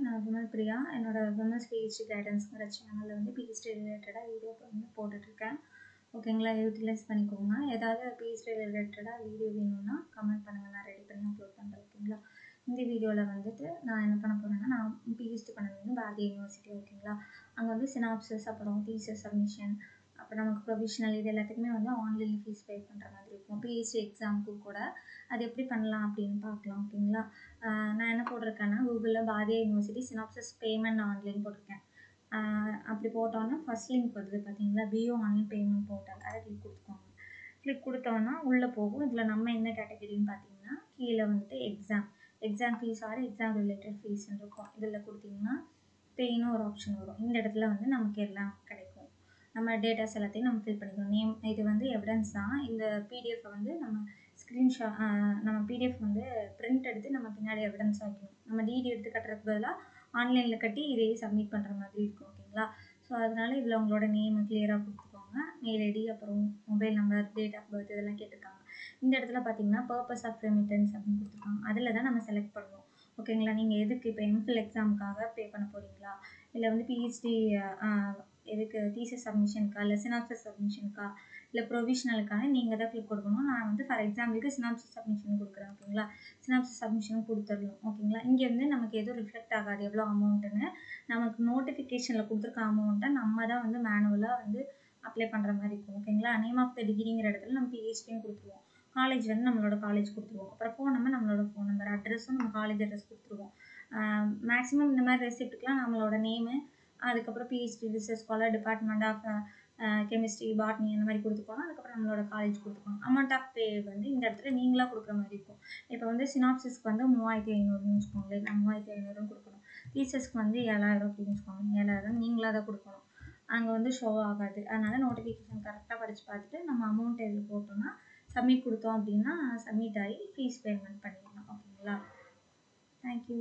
நான் விமல் பிரியா. என்னோட விமல்ஸ் பிஹெச்டி கைடன்ஸ்ங்கிற சேனலில் வந்து பிஹெச்டி ரிலேட்டடாக வீடியோ வந்து போட்டுட்ருக்கேன். ஓகேங்களா, யூட்டிலைஸ் பண்ணிக்கோங்க. ஏதாவது பிஹெச்டி ரிலேட்டடாக வீடியோ வேணும்னா கமெண்ட் பண்ணுங்கள், நான் ரெடி பண்ணி அப்லோட் பண்ணுறேன். ஓகேங்களா, இந்த வீடியோவில் வந்துட்டு நான் என்ன பண்ண போகிறேன்னா, நான் பிஹெச்டி பண்ணது வந்து பாரதிய யூனிவர்சிட்டி. ஓகேங்களா, அங்கே வந்து சினாப்சிஸ், அப்புறம் தீசிஸ் சப்மிஷன், அப்புறம் நமக்கு ப்ரொவிஷனல், இது எல்லாத்துக்குமே வந்து ஆன்லைனில் ஃபீஸ் பே பண்ணுற மாதிரி இருக்கும். பிஹெச்டி எக்ஸாமுக்கு கூட அது எப்படி பண்ணலாம் அப்படின்னு பார்க்கலாம். ஓகேங்களா, நான் என்ன போட்டிருக்கேன்னா, கூகுளில் Bharatiya university synopsis payment online போட்டிருக்கேன். அப்படி போட்டோன்னா ஃபஸ்ட் லிங்க் வருது பார்த்தீங்களா, பிஓ ஆன்லைன் பேமெண்ட் போர்ட்டல், அதை கிளிக் கொடுத்துக்கோங்க. கிளிக் கொடுத்தோன்னா உள்ளே போகும். இதில் நம்ம என்ன கேட்டகரின்னு பார்த்தீங்கன்னா, கீழே வந்துட்டு exam fees or exam related ஃபீஸ்ன்னு இருக்கும். இதில் கொடுத்தீங்கன்னா பேன்னு ஒரு ஆப்ஷன் வரும். இந்த இடத்துல வந்து நமக்கு எல்லாம் கிடைக்கும். நம்ம டேட்டாஸ் எல்லாத்தையும் நம்ம ஃபில் பண்ணிக்கணும். நேம், இது வந்து எவிடன்ஸ் தான். இந்த பிடிஎஃப் வந்து நம்ம ஸ்க்ரீன்ஷாட், நம்ம பிடிஎஃப் வந்து பிரிண்ட் எடுத்து நம்ம பின்னாடி எவிடன்ஸ் வைக்கணும். நம்ம டிடி எடுத்து கட்டுறதுக்கு பதிலாக ஆன்லைனில் கட்டி இதையே சப்மிட் பண்ணுற மாதிரி இருக்கும். ஓகேங்களா, ஸோ அதனால் இதில் உங்களோட நேம் கிளியராக கொடுத்துக்கோங்க. மெயில் ஐடி, அப்புறம் mobile number, date of birth இதெல்லாம் கேட்டிருக்காங்க. இந்த இடத்துல பார்த்தீங்கன்னா பர்பஸ் ஆஃப் ரெமிட்டன்ஸ் அப்படின்னு கொடுத்துருக்காங்க. அதில் தான் நம்ம செலக்ட் பண்ணணும். ஓகேங்களா, நீங்கள் எதுக்கு இப்போ எம்ஃபில் எக்ஸாமுக்காக பே பண்ண போகிறீங்களா, இல்லை வந்து பிஹெச்டி எதுக்கு தீசிஸ் சப்மிஷனுக்கா, இல்லை சினாப்சிஸ் சப்மிஷனுக்கா, இல்லை ப்ரொவிஷனலுக்கான நீங்கள் தான் கிளிக் கொடுக்கணும். நான் வந்து ஃபார் எக்ஸாம்பிளுக்கு சினாப்சிஸ் சப்மிஷன் கொடுக்குறேன். ஓகேங்களா, சினாப்சிஸ் சப்மிஷன் கொடுத்துடணும். ஓகேங்களா, இங்கே வந்து நமக்கு எதுவும் ரிஃப்ளெக்ட் ஆகாது எவ்வளோ அமௌண்ட்டுன்னு. நமக்கு நோட்டிஃபிகேஷனில் கொடுத்துருக்க அமௌண்ட்டை நம்ம தான் வந்து மேனுவலாக வந்து அப்ளை பண்ணுற மாதிரி இருக்கும். ஓகேங்களா, நேம் ஆஃப் த டிகிரிங்கிற இடத்துல நம்ம பிஹெச்டின்னு கொடுத்துருவோம். காலேஜ் வந்து நம்மளோட காலேஜ் கொடுத்துருவோம். அப்புறம் ஃபோன் நம்பர், நம்மளோட ஃபோன் நம்பர், அட்ரஸும் நம்ம காலேஜ் அட்ரஸ் கொடுத்துருவோம். மேக்ஸிமம் இந்த மாதிரி ரெசிப்ட்டுக்கெலாம் நம்மளோட நேமு, அதுக்கப்புறம் PhD research scholar, department of chemistry, botany அந்த மாதிரி கொடுத்துக்கோங்க. அதுக்கப்புறம் நம்மளோட காலேஜ் கொடுத்துக்கோங்க. அமௌண்ட் ஆஃப் பே வந்து இந்த இடத்துல நீங்களாக கொடுக்குற மாதிரி இருக்கும். இப்போ வந்து சினாப்சிஸ்க்கு வந்து 3500ன்னு வச்சுக்கோங்களேன், நான் 3500 கொடுக்கணும். தீசஸ்க்கு வந்து 7000 அப்படின்னு வச்சுக்கோங்க, 7000 நீங்களாக தான் கொடுக்கணும். அங்கே வந்து ஷோ ஆகாது. அதனால் நோட்டிஃபிகேஷன் கரெக்டாக படித்து பார்த்துட்டு நம்ம அமௌண்ட் எதில் போட்டோம்னா சப்மிட் கொடுத்தோம் அப்படின்னா சப்மிட் ஆகி ஃபீஸ் பேமெண்ட் பண்ணிடலாம். ஓகேங்களா, தேங்க்யூ.